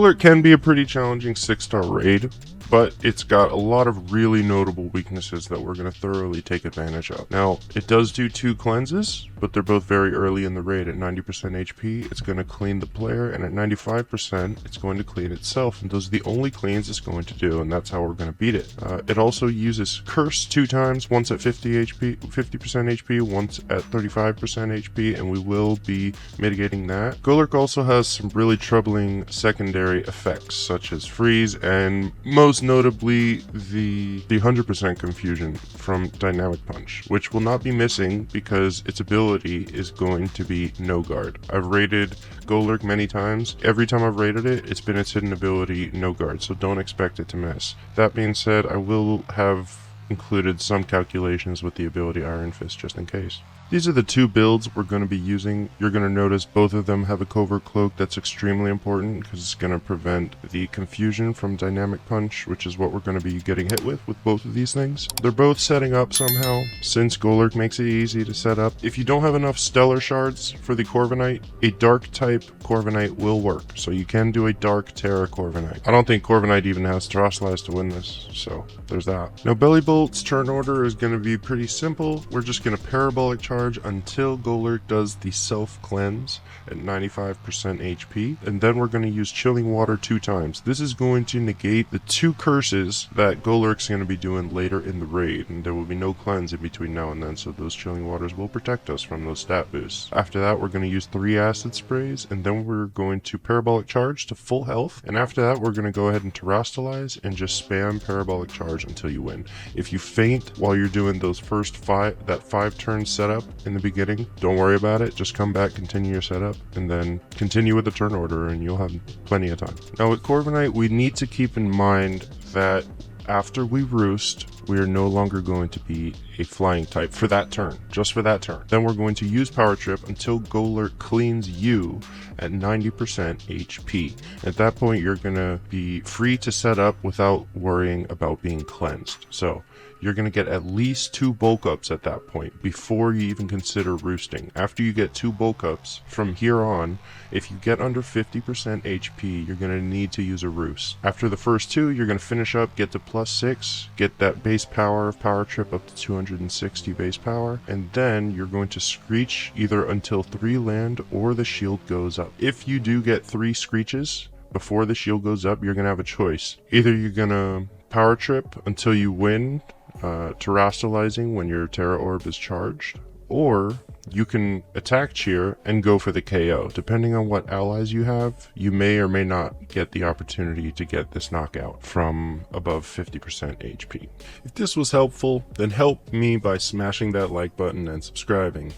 Golurk can be a pretty challenging 6-star raid, but it's got a lot of really notable weaknesses that we're going to thoroughly take advantage of. Now, it does do 2 cleanses, but they're both very early in the raid. At 90% HP, it's going to clean the player, and at 95%, it's going to clean itself, and those are the only cleans it's going to do, and that's how we're going to beat it. It also uses Curse 2 times, once at 50% HP, once at 35% HP, and we will be mitigating that. Golurk also has some really troubling secondary effects, such as freeze, and most notably the 100% confusion from Dynamic Punch, which will not be missing because its ability is going to be no guard. I've raided Golurk many times. Every time I've raided it, it's been its hidden ability no guard, so don't expect it to miss. That being said, I will have included some calculations with the ability Iron Fist just in case. These are the 2 builds we're going to be using. You're going to notice both of them have a Covert Cloak. That's extremely important because it's going to prevent the confusion from Dynamic Punch, which is what we're going to be getting hit with both of these things. They're both setting up somehow, since Golurk makes it easy to set up. If you don't have enough Stellar Shards for the Corviknight, a Dark type Corviknight will work. So you can do a Dark Tera Corviknight. I don't think Corviknight even has Terastallize to win this, so there's that. Now Bellibolt's turn order is going to be pretty simple. We're just going to Parabolic Charge until Golurk does the self-cleanse at 95% HP, and then we're going to use Chilling Water 2 times. This is going to negate the 2 curses that Golurk's going to be doing later in the raid, and there will be no cleanse in between now and then, so those Chilling Waters will protect us from those stat boosts. After that, we're going to use 3 Acid Sprays, and then we're going to Parabolic Charge to full health, and after that, we're going to go ahead and Terastallize and just spam Parabolic Charge until you win. If you faint while you're doing those first 5 turn setup in the beginning, don't worry about it. Just come back, continue your setup, and then continue with the turn order, and you'll have plenty of time. Now with Corviknight, we need to keep in mind that after we Roost, we are no longer going to be a flying type for that turn, just for that turn. Then we're going to use Power Trip until Golurk cleans you at 90% HP. At that point, you're going to be free to set up without worrying about being cleansed. So you're going to get at least 2 bulk ups at that point before you even consider roosting. After you get 2 bulk ups, from here on, if you get under 50% HP, you're going to need to use a roost. After the first 2, you're going to finish up, get to +6, get that base power of Power Trip up to 260 base power, and then you're going to Screech either until 3 land or the shield goes up. If you do get 3 Screeches before the shield goes up, you're going to have a choice. Either you're going to Power Trip until you win, Terastallizing when your Tera Orb is charged, or you can attack cheer and go for the KO. Depending on what allies you have, you may or may not get the opportunity to get this knockout from above 50% HP. If this was helpful, then help me by smashing that like button and subscribing.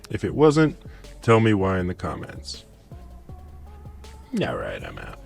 If it wasn't, tell me why in the comments. Alright, I'm out.